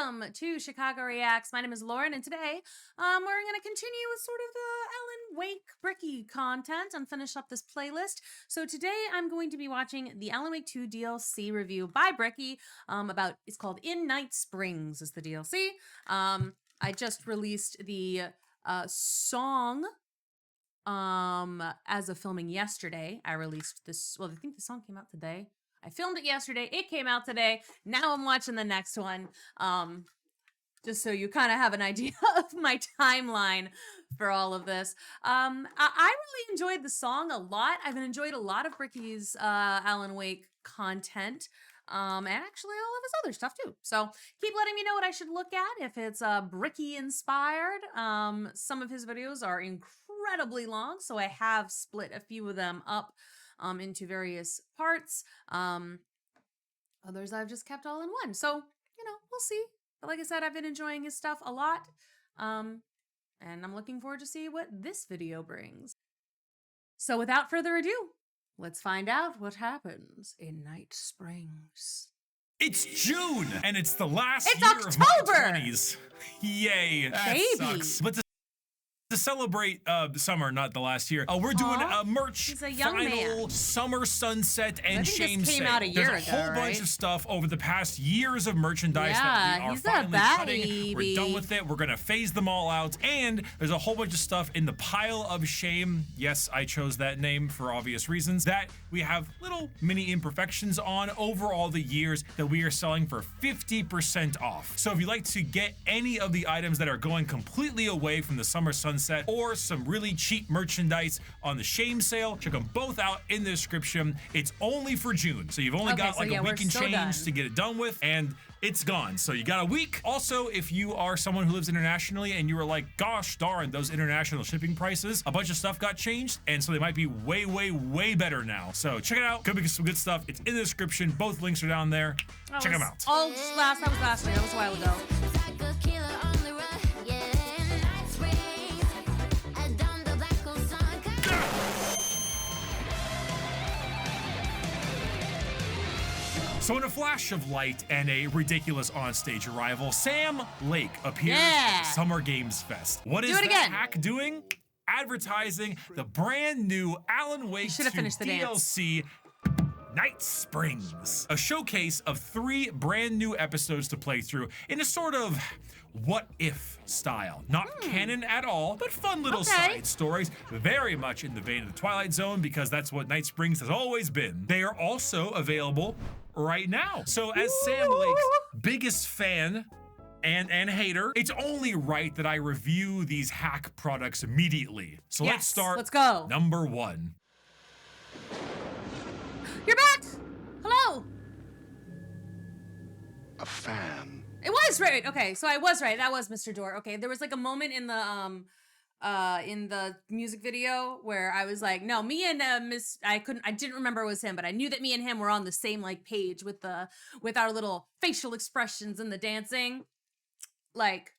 welcome to Chicago Reacts. My name is Lauren, and today we're going to continue with sort of the Alan Wake Bricky content and finish up this playlist. So today I'm going to be watching the Alan Wake 2 DLC review by Bricky it's called In Night Springs is the DLC. I just released the song as of filming yesterday. I released this, well, I think the song came out today. I filmed it yesterday. It came out today. Now I'm watching the next one. Just so you kind of have an idea of my timeline for all of this. I really enjoyed the song a lot. I've enjoyed a lot of Bricky's Alan Wake content. And actually all of his other stuff too. So keep letting me know what I should look at if it's Bricky inspired. Some of his videos are incredibly long, so I have split a few of them up into various parts. Others I've just kept all in one. So, you know, we'll see. But like I said, I've been enjoying his stuff a lot. And I'm looking forward to see what this video brings. So without further ado, let's find out what happens in Night Springs. It's June, and it's the last It's year October! of my 20s. Yay, that Baby. sucks. But to celebrate summer, not the last year, we're doing a merch He's a young final man. summer sunset and I think shame this came sale. out a year There's a whole ago, bunch right? of stuff over the past years of merchandise that we are he's a finally cutting. We're baby. done with it. We're gonna phase them all out, and there's a whole bunch of stuff in the pile of shame. Yes, I chose that name for obvious reasons. That we have little mini imperfections on over all the years that we are selling for 50% off. So if you'd like to get any of the items that are going completely away from the summer sunset or some really cheap merchandise on the shame sale, check them both out in the description. It's only for June, so you've only got like a week and change to get it done with, and it's gone. So you got a week. Also, if you are someone who lives internationally and you were like, gosh darn, those international shipping prices, a bunch of stuff got changed, and so they might be way, way, way better now. So check it out. Could be some good stuff. It's in the description. Both links are down there. Check them out. That was last week. That was a while ago. So in a flash of light and a ridiculous onstage arrival, Sam Lake appears at Summer Games Fest. What is the hack doing? Advertising the brand new Alan Wake 2 DLC, Night Springs, a showcase of 3 brand new episodes to play through in a sort of what if style. Not canon at all, but fun little side stories, very much in the vein of the Twilight Zone, because that's what Night Springs has always been. They are also available right now. So as Sam Lake's biggest fan and hater, it's only right that I review these hack products immediately. So let's start. Let's go. Number 1. You're back. Hello. A fan. It was right. Okay, so I was right. That was Mr. Door. Okay, there was like a moment in the music video where I was like, no, me and I didn't remember it was him, but I knew that me and him were on the same like page with our little facial expressions and the dancing. Like,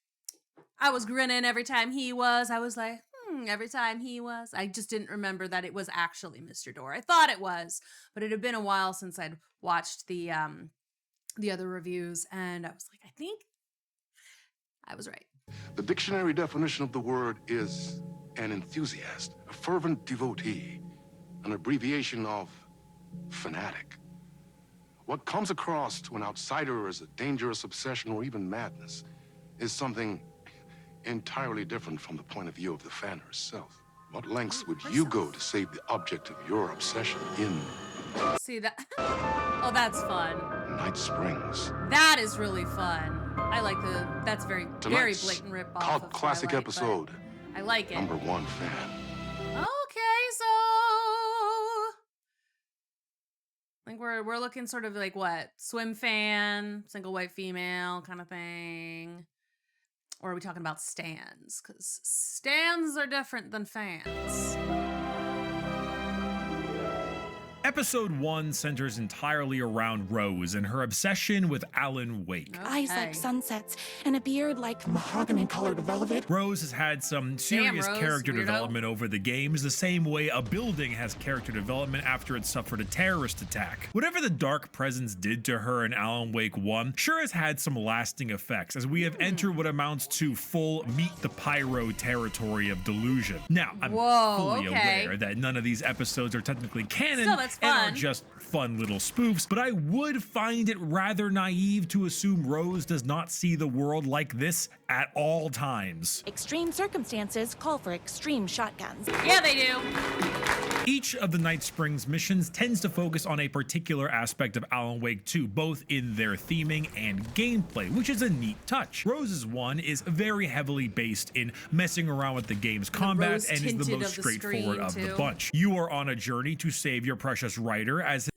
I was grinning every time he was. I was like, every time he was. I just didn't remember that it was actually Mr. Door. I thought it was, but it had been a while since I'd watched the other reviews, and I was like, I think I was right. The dictionary definition of the word is an enthusiast, a fervent devotee, an abbreviation of fanatic. What comes across to an outsider as a dangerous obsession or even madness is something entirely different from the point of view of the fan herself. What lengths would you go to save the object of your obsession in See that? Oh, that's fun. Night Springs? That is really fun. I like that's very Tonight's blatant rip off cult of classic Twilight, episode. but I like it. Number 1 fan. Okay, so I think we're looking sort of like what? Swim fan, single white female kind of thing. Or are we talking about stans? Because stans are different than fans. Episode 1 centers entirely around Rose and her obsession with Alan Wake. Eyes like sunsets and a beard like mahogany-colored velvet. Rose has had some serious Rose, character weirdo. development over the games, the same way a building has character development after it suffered a terrorist attack. Whatever the Dark Presence did to her in Alan Wake 1 sure has had some lasting effects, as we have entered what amounts to full meet the pyro territory of delusion. Now, I'm fully aware that none of these episodes are technically canon Still, that's and are fun. just fun little spoofs, but I would find it rather naive to assume Rose does not see the world like this at all times. Extreme circumstances call for extreme shotguns. Yeah, they do. Each of the Night Springs missions tends to focus on a particular aspect of Alan Wake 2, both in their theming and gameplay, which is a neat touch. Rose's one is very heavily based in messing around with the game's combat and is the most straightforward of the bunch. You are on a journey to save your precious writer as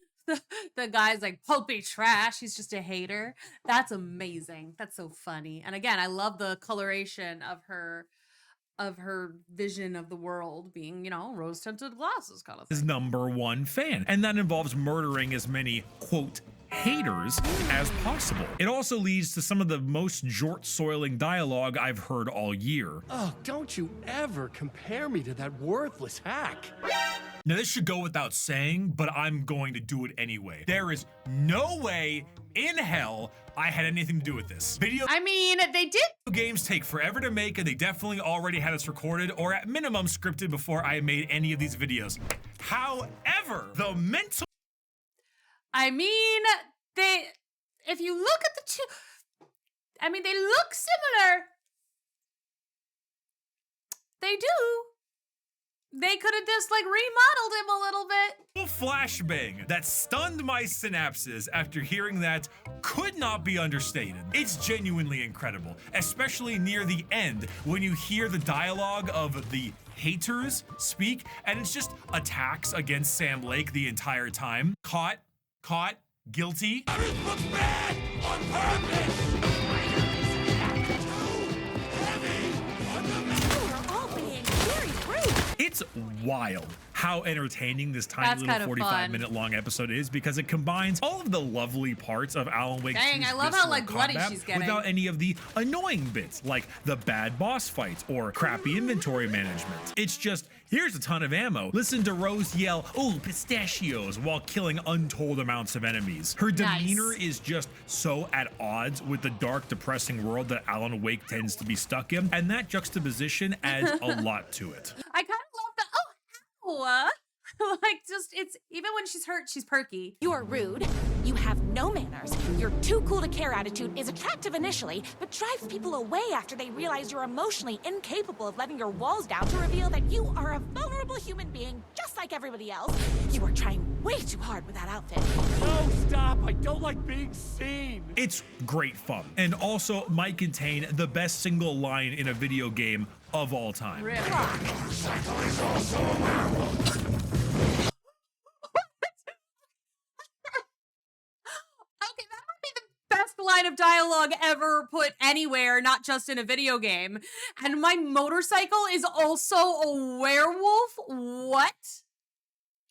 The guy's like pulpy trash. He's just a hater. That's amazing. That's so funny. And again, I love the coloration of her vision of the world being, you know, rose tinted glasses kind of his thing. #1 fan, and that involves murdering as many, quote, haters as possible. It also leads to some of the most jort-soiling dialogue I've heard all year. Oh, don't you ever compare me to that worthless hack. Now, this should go without saying, but I'm going to do it anyway. There is no way in hell I had anything to do with this. Video I mean, they did. games take forever to make, and they definitely already had us recorded or at minimum scripted before I made any of these videos. However, the mental I mean, if you look at the two, I mean, they look similar. They do. They could have just like remodeled him a little bit. flashbang that stunned my synapses after hearing that could not be understated. It's genuinely incredible, especially near the end when you hear the dialogue of the haters speak, and it's just attacks against Sam Lake the entire time. Caught, guilty. It's wild how entertaining this tiny That's little kind of 45-minute long episode is, because it combines all of the lovely parts of Alan Wake 2's Dang, I love how, visceral like, bloody combat she's getting. without any of the annoying bits, like the bad boss fights or crappy inventory management. It's just, here's a ton of ammo. Listen to Rose yell, "Oh, pistachios," while killing untold amounts of enemies. Her demeanor is just so at odds with the dark, depressing world that Alan Wake tends to be stuck in, and that juxtaposition adds a lot to it. I kind of love the like, just, it's even when she's hurt, she's perky. You are rude. You have no manners. Your too cool to care attitude is attractive initially, but drives people away after they realize you're emotionally incapable of letting your walls down to reveal that you are a vulnerable human being just like everybody else. You are trying way too hard with that outfit. No, stop. I don't like being seen. It's great fun, and also might contain the best single line in a video game of all time. Really? Okay, that might be the best line of dialogue ever put anywhere, not just in a video game. And my motorcycle is also a werewolf? What?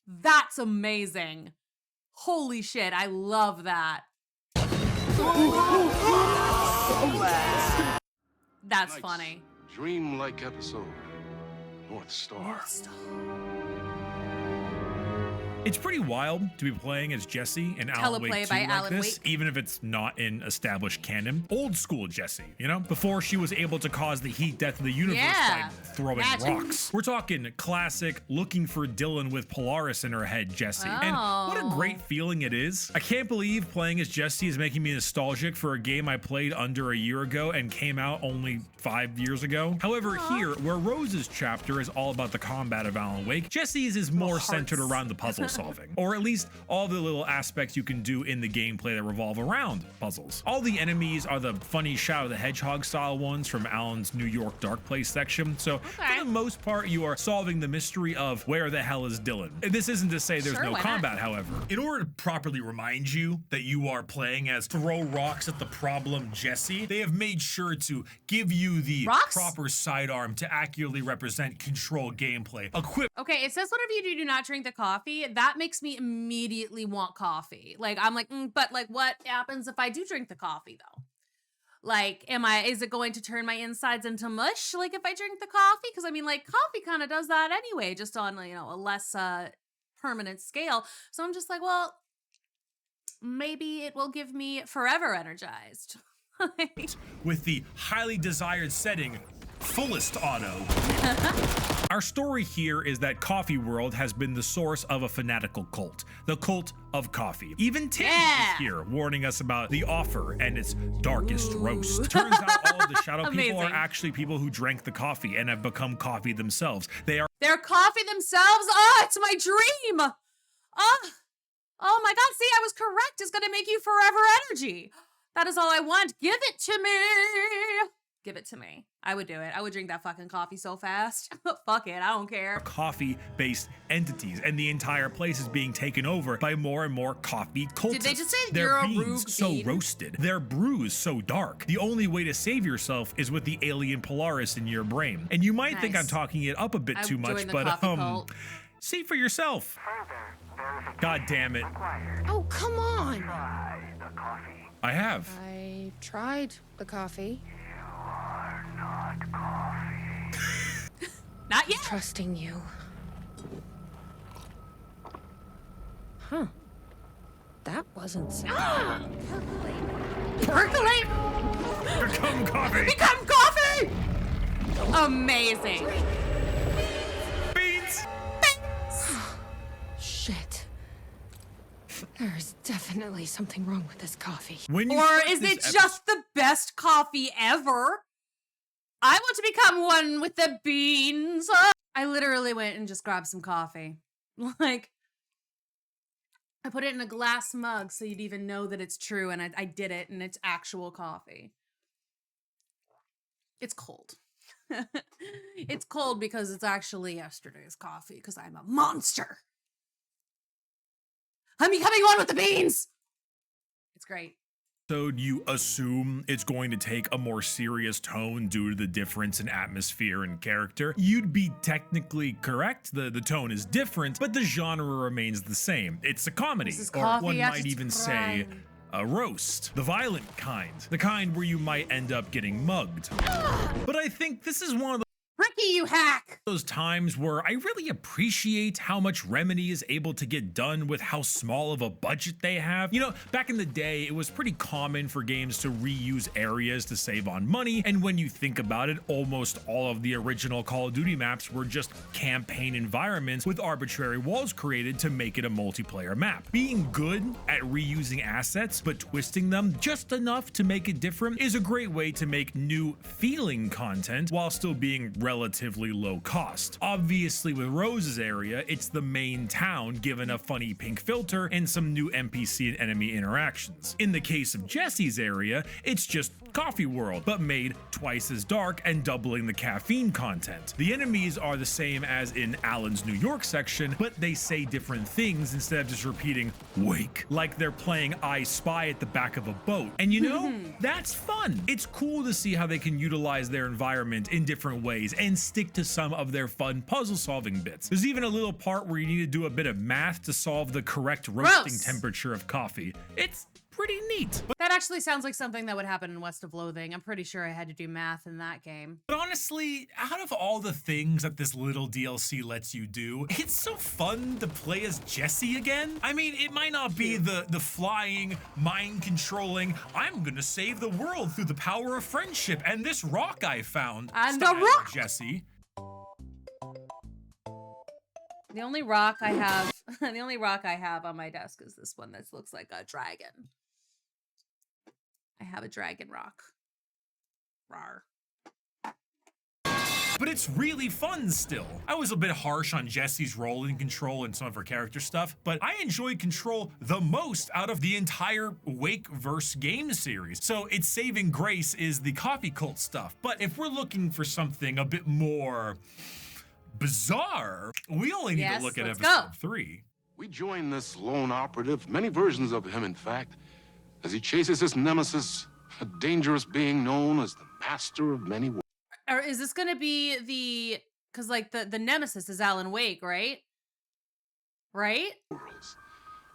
That's amazing. Holy shit, I love that. That's funny. Dreamlike episode. North Star. It's pretty wild to be playing as Jesse in Alan Wake 2 Teleplay by like Alan this, Wake. even if it's not in established canon. Old school Jesse, you know? Before she was able to cause the heat death of the universe Yeah. by throwing Magic. rocks. We're talking classic looking for Dylan with Polaris in her head Jesse. And what a great feeling it is. I can't believe playing as Jesse is making me nostalgic for a game I played under a year ago and came out only 5 years ago. However, here, where Rose's chapter is all about the combat of Alan Wake, Jesse's is more centered around the puzzle solving, or at least all the little aspects you can do in the gameplay that revolve around puzzles. All the enemies are the funny Shadow the Hedgehog style ones from Alan's New York Dark Place section, so for the most part you are solving the mystery of where the hell is Dylan. This isn't to say there's Sure, no why not? combat, however. In order to properly remind you that you are playing as throw rocks at the problem Jesse, they have made sure to give you the Rocks? proper sidearm to accurately represent control gameplay. Equip Okay, it says whatever you do, do not drink the coffee. that makes me immediately want coffee. Like, I'm like, but like, what happens if I do drink the coffee though? Like, is it going to turn my insides into mush? Like, if I drink the coffee? Because I mean, like, coffee kind of does that anyway, just on, you know, a less permanent scale. So I'm just like, well, maybe it will give me forever energized. With the highly desired setting, fullest auto. Our story here is that Coffee World has been the source of a fanatical cult, the cult of coffee. Even Tim is here warning us about the offer and its darkest roast. Turns out all of the shadow people are actually people who drank the coffee and have become coffee themselves. They're coffee themselves? Oh, it's my dream! Oh my god, see, I was correct. It's gonna make you forever energy. That is all I want. Give it to me! Give it to me. I would do it. I would drink that fucking coffee so fast. Fuck it, I don't care. Coffee-based entities, and the entire place is being taken over by more and more coffee cultists. Did they just say their you're a beans rogue so bean? roasted, their brews so dark. The only way to save yourself is with the alien Polaris in your brain. And you might think I'm talking it up a bit too much, but see for yourself. God damn it. Oh, come on. I have. I tried the coffee. Not yet. Trusting you. Huh. That wasn't so. Percolate! Become coffee! Become coffee! Amazing. Beans! Shit. There's definitely something wrong with this coffee. Or is it just the best coffee ever? I want to become one with the beans. I literally went and just grabbed some coffee. Like, I put it in a glass mug so you'd even know that it's true, and I did it, and it's actual coffee. It's cold. It's cold because it's actually yesterday's coffee, because I'm a monster. I'm becoming one with the beans! It's great. So you assume it's going to take a more serious tone due to the difference in atmosphere and character. You'd be technically correct. The tone is different, but the genre remains the same. It's a comedy, or one might even say a roast. The violent kind. The kind where you might end up getting mugged. But I think this is one of Ricky, you hack! those times where I really appreciate how much Remedy is able to get done with how small of a budget they have. You know, back in the day, it was pretty common for games to reuse areas to save on money, and when you think about it, almost all of the original Call of Duty maps were just campaign environments with arbitrary walls created to make it a multiplayer map. Being good at reusing assets, but twisting them just enough to make it different is a great way to make new feeling content while still being relatively low cost. Obviously with Rose's area, it's the main town given a funny pink filter and some new NPC and enemy interactions. In the case of Jesse's area, it's just Coffee World, but made twice as dark and doubling the caffeine content. The enemies are the same as in Alan's New York section, but they say different things instead of just repeating "wake," like they're playing I Spy at the back of a boat. And you know, that's fun. It's cool to see how they can utilize their environment in different ways and stick to some of their fun puzzle solving bits. There's even a little part where you need to do a bit of math to solve the correct roasting temperature of coffee. It's pretty neat. That actually sounds like something that would happen in West of Loathing. I'm pretty sure I had to do math in that game. But honestly, out of all the things that this little DLC lets you do, it's so fun to play as Jesse again. I mean, it might not be the flying, mind-controlling, I'm gonna save the world through the power of friendship and this rock I found And style the rock! Jesse. The only rock I have, the only rock I have on my desk is this one that looks like a dragon. I have a dragon rock. Rawr. But it's really fun still. I was a bit harsh on Jesse's role in Control and some of her character stuff, but I enjoyed Control the most out of the entire Wake-verse game series. So its saving grace is the coffee cult stuff. But if we're looking for something a bit more bizarre, we only need to look at episode 3. We join this lone operative, many versions of him in fact, as he chases his nemesis, a dangerous being known as the Master of Many Worlds. Or is this gonna be the, because like the nemesis is Alan Wake, right? Right? worlds,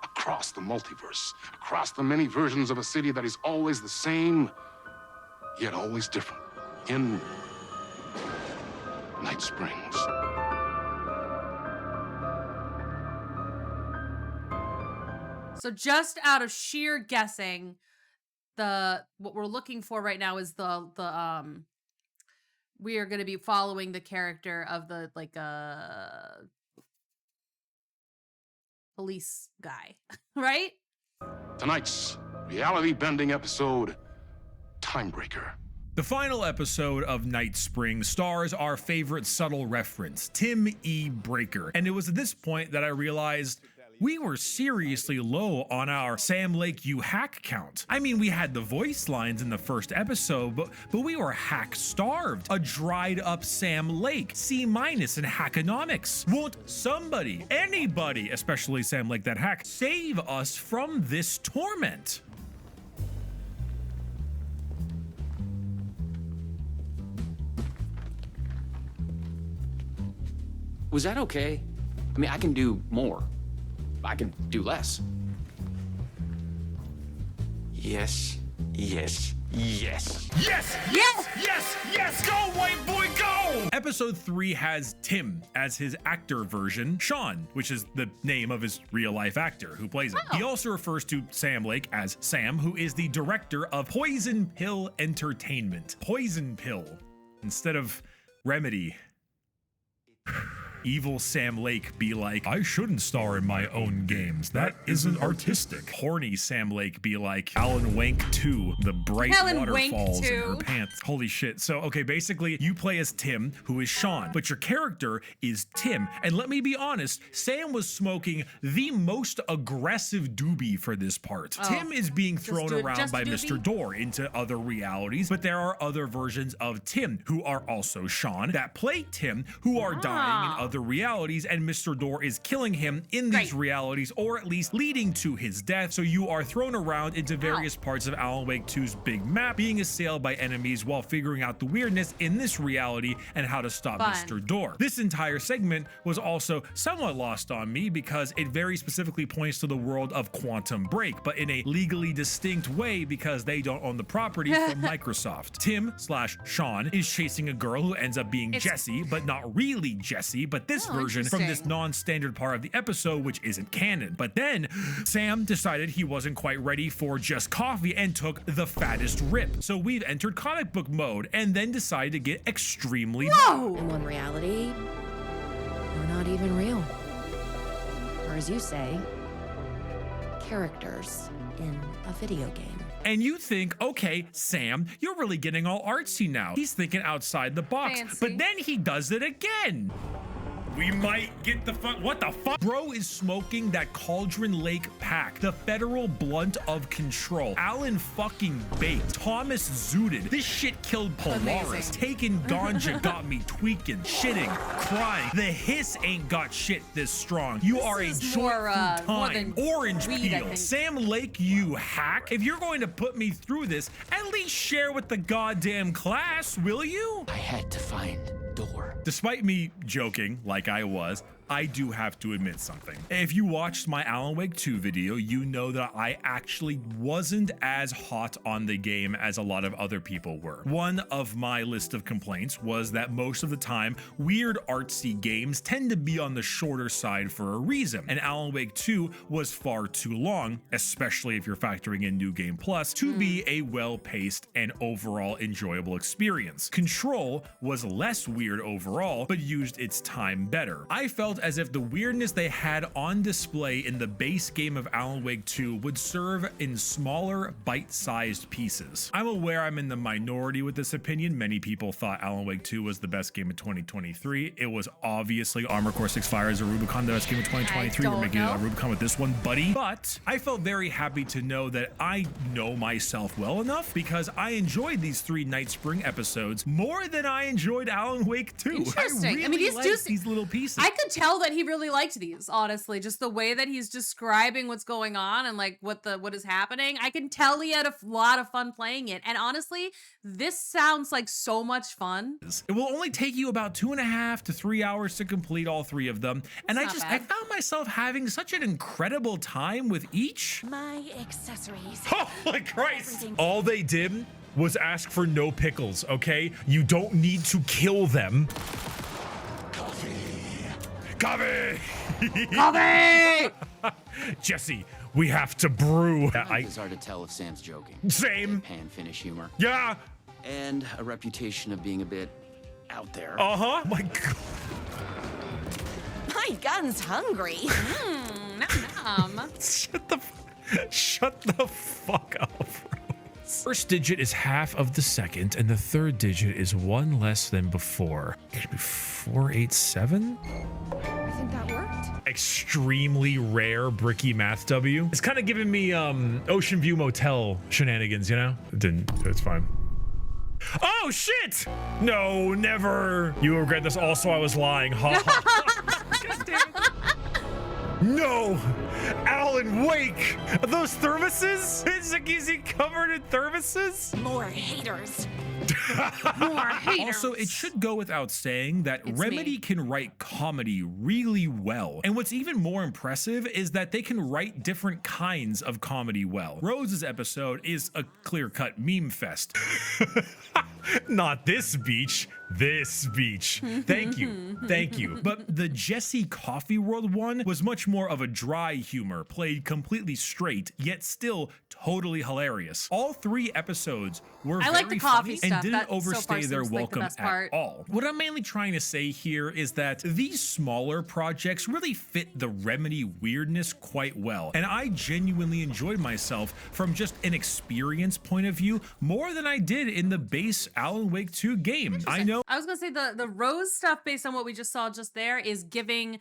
across the multiverse, across the many versions of a city that is always the same, yet always different. In Night Springs. So just out of sheer guessing, what we're looking for right now is we are going to be following the character of the police guy, right? Tonight's reality-bending episode, Timebreaker. The final episode of Night Spring stars our favorite subtle reference, Tim E. Breaker. And it was at this point that I realized we were seriously low on our Sam Lake you hack count. I mean, we had the voice lines in the first episode, but we were hack starved. A dried up Sam Lake, C- in hackonomics. Won't somebody, anybody, especially Sam Lake that hack, save us from this torment? Was that okay? I mean, I can do more. I can do less. Yes, yes, yes. Yes! Yes! Yes! Yes! Go, white boy, go! Episode 3 has Tim as his actor version, Sean, which is the name of his real-life actor who plays him. He also refers to Sam Lake as Sam, who is the director of Poison Pill Entertainment. Poison Pill instead of Remedy. Evil Sam Lake be like, I shouldn't star in my own games. That isn't artistic. Horny Sam Lake be like, Alan Wank 2, the bright Alan Wank waterfalls in 2. her pants. Holy shit. So, okay, basically, you play as Tim, who is Sean, but your character is Tim. And let me be honest, Sam was smoking the most aggressive doobie for this part. Tim is being thrown around by Mr. Door into other realities, but there are other versions of Tim who are also Sean that play Tim, who are dying in other realities, and Mr. Door is killing him in these realities, or at least leading to his death. So you are thrown around into various parts of Alan Wake 2's big map, being assailed by enemies while figuring out the weirdness in this reality and how to stop Mr. Door. This entire segment was also somewhat lost on me because it very specifically points to the world of Quantum Break, but in a legally distinct way because they don't own the property from Microsoft. Tim/Sean is chasing a girl who ends up being Jessie, but not really Jessie, but this version from this non-standard part of the episode, which isn't canon. But then Sam decided he wasn't quite ready for just coffee and took the fattest rip. So we've entered comic book mode and then decided to get extremely In one reality, we're not even real. Or as you say, characters in a video game. And you think, okay, Sam, you're really getting all artsy now. He's thinking outside the box. Fancy. But then he does it again. We might get the fuck. What the fuck? Bro is smoking that Cauldron Lake pack, the federal blunt of control. Alan fucking baked. Thomas zooted. This shit killed Polaris. Amazing. Taking ganja got me tweaking, shitting, crying. The hiss ain't got shit this strong. You are a is joint more, through more time. than Orange weed, I peel. think. Sam Lake, you hack. If you're going to put me through this, at least share with the goddamn class, will you? I had to find Door. Despite me joking like I was, I do have to admit something. If you watched my Alan Wake 2 video, you know that I actually wasn't as hot on the game as a lot of other people were. One of my list of complaints was that most of the time, weird artsy games tend to be on the shorter side for a reason, and Alan Wake 2 was far too long, especially if you're factoring in New Game Plus, to be a well-paced and overall enjoyable experience. Control was less weird overall, but used its time better. I felt as if the weirdness they had on display in the base game of Alan Wake 2 would serve in smaller, bite-sized pieces. I'm aware I'm in the minority with this opinion. Many people thought Alan Wake 2 was the best game of 2023. It was obviously Armored Core 6 Fire as a Rubicon, the best game of 2023. We're making a Rubicon with this one, buddy. But I felt very happy to know that I know myself well enough because I enjoyed these 3 Night Spring episodes more than I enjoyed Alan Wake 2. Interesting. I really I mean, these liked these little pieces. I could tell tell that he really liked these, honestly. Just the way that he's describing what's going on and like what is happening. I can tell he had a lot of fun playing it. And honestly, this sounds like so much fun. It will only take you about 2.5 to 3 hours to complete all 3 of them. And I not I bad. found myself having such an incredible time with each. My accessories. Oh my Christ. Everything. All they did was ask for no pickles, okay? You don't need to kill them. Coffee! Coffee! Jesse, we have to brew. It's hard to tell if Sam's joking. Same. Pan finish humor. Yeah. And a reputation of being a bit out there. Uh-huh. My God. My gun's hungry. Nom. Shut the fuck up. First digit is half of the second, and the third digit is 1 less than before. It should be 487? I think that worked. Extremely rare bricky math W. It's kind of giving me Ocean View Motel shenanigans, you know? It didn't. It's fine. Oh shit! No, never. You will regret this. Also, I was lying. Ha ha. God damn it. No! Alan Wake! Are those thermoses? Is he covered in thermoses? More haters. More haters. Also, it should go without saying that It's Remedy me. can write comedy really well. And what's even more impressive is that they can write different kinds of comedy well. Rose's episode is a clear-cut meme fest. Not this beach, this beach. Thank you, thank you. But the Jesse Coffee World one was much more of a dry humor, played completely straight, yet still totally hilarious. All 3 episodes were I very like the coffee funny and stuff. didn't That so far overstay their seems like the welcome best at part. all. What I'm mainly trying to say here is that these smaller projects really fit the Remedy weirdness quite well, and I genuinely enjoyed myself from just an experience point of view more than I did in the base Alan Wake 2 game. I know I was gonna say the Rose stuff, based on what we just saw just there, is giving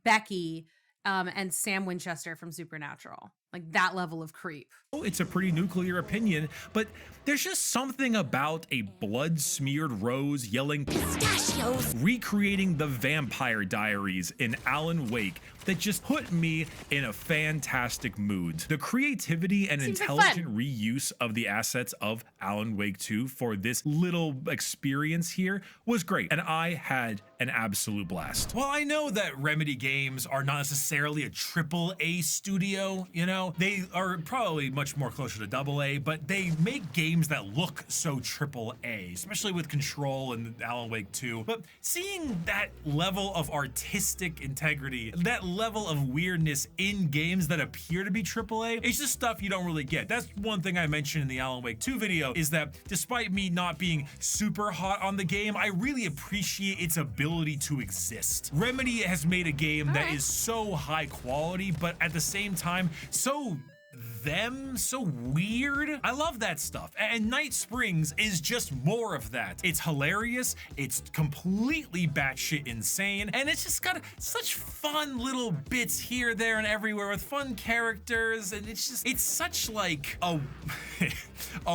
Becky and Sam Winchester from Supernatural, like that level of creep. it's a pretty nuclear opinion, but there's just something about a blood-smeared Rose yelling Pistachios. recreating the Vampire Diaries in Alan Wake that just put me in a fantastic mood. The creativity and Seems like intelligent reuse of the assets of Alan Wake 2 for this little experience here was great, and I had an absolute blast. Well, I know that Remedy games are not necessarily a AAA studio, you know, they are probably much more closer to AA, but they make games that look so AAA, especially with Control and Alan Wake 2. But seeing that level of artistic integrity, that level of weirdness in games that appear to be AAA, it's just stuff you don't really get. That's one thing I mentioned in the Alan Wake 2 video, is that despite me not being super hot on the game, I really appreciate its ability to exist. Remedy has made a game that is so high quality, but at the same time, so weird. I love that stuff. And Night Springs is just more of that. It's hilarious, it's completely batshit insane, and it's just got such fun little bits here, there, and everywhere with fun characters, and it's such like a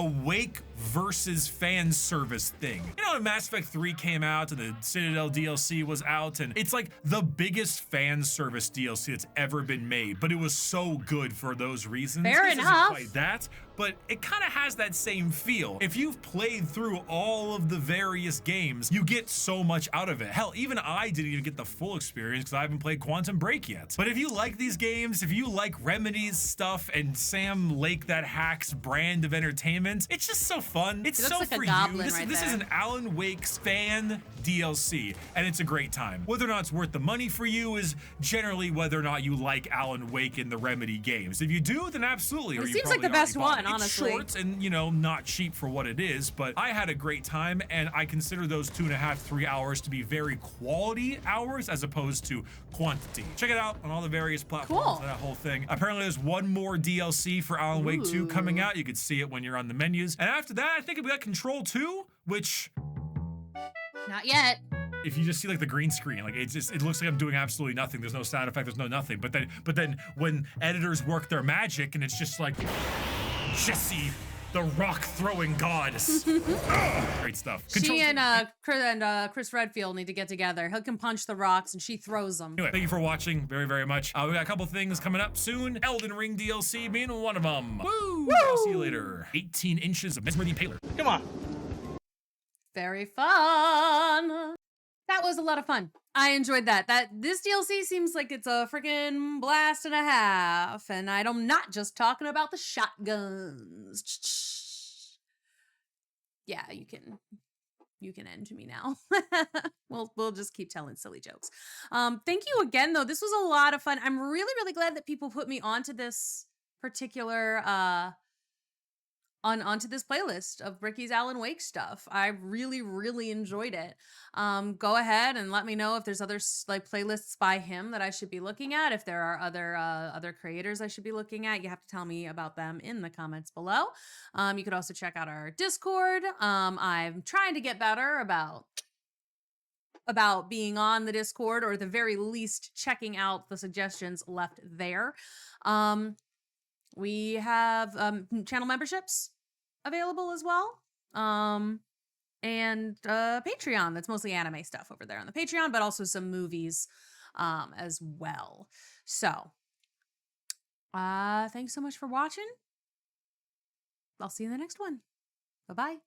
Wake versus fan service thing. You know, when Mass Effect 3 came out and the Citadel DLC was out, and it's like the biggest fan service DLC that's ever been made, but it was so good for those reasons. Fair This isn't enough. quite that, but it kind of has that same feel. If you've played through all of the various games, you get so much out of it. Hell, even I didn't even get the full experience because I haven't played Quantum Break yet. But if you like these games, if you like Remedy's stuff and Sam Lake that Hacks brand of entertainment, it's just so fun. It's He looks so like a for goblin you. This right is there. an Alan Wake's fan DLC, and it's a great time. Whether or not it's worth the money for you is generally whether or not you like Alan Wake in the Remedy games. If you do, then absolutely. It or you seems like probably the best already bought one, it. honestly. It's short and, you know, not cheap for what it is, but I had a great time, and I consider those 2.5, 3 hours to be very quality hours as opposed to quantity. Check it out on all the various platforms. Cool. That whole thing. Apparently, there's one more DLC for Alan Wake 2 coming out. You could see it when you're on the menus. And after that, I think we got Control 2, which, Not yet. if you just see like the green screen, like it looks like I'm doing absolutely nothing. There's no sound effect, there's no nothing. But then when editors work their magic and it's just like Jesse the rock throwing goddess. Oh, great stuff. She and Chris Redfield need to get together. He can punch the rocks and she throws them. Anyway, thank you for watching very, very much. We got a couple things coming up soon. Elden Ring DLC being one of them. Woo! I'll see you later. 18 inches of Mesmer the Impaler. Come on. Very fun. That was a lot of fun. I enjoyed that. This DLC seems like it's a freaking blast and a half, and I'm not just talking about the shotguns. Yeah, you can end me now. We'll just keep telling silly jokes. Thank you again, though. This was a lot of fun. I'm really, really glad that people put me onto this particular onto this playlist of Ricky's Alan Wake stuff. I really, really enjoyed it. Go ahead and let me know if there's other like playlists by him that I should be looking at. If there are other creators I should be looking at, you have to tell me about them in the comments below. You could also check out our Discord. I'm trying to get better about being on the Discord, or at the very least checking out the suggestions left there. We have channel memberships available as well. And Patreon, that's mostly anime stuff over there on the Patreon, but also some movies as well. So, thanks so much for watching. I'll see you in the next one. Bye-bye.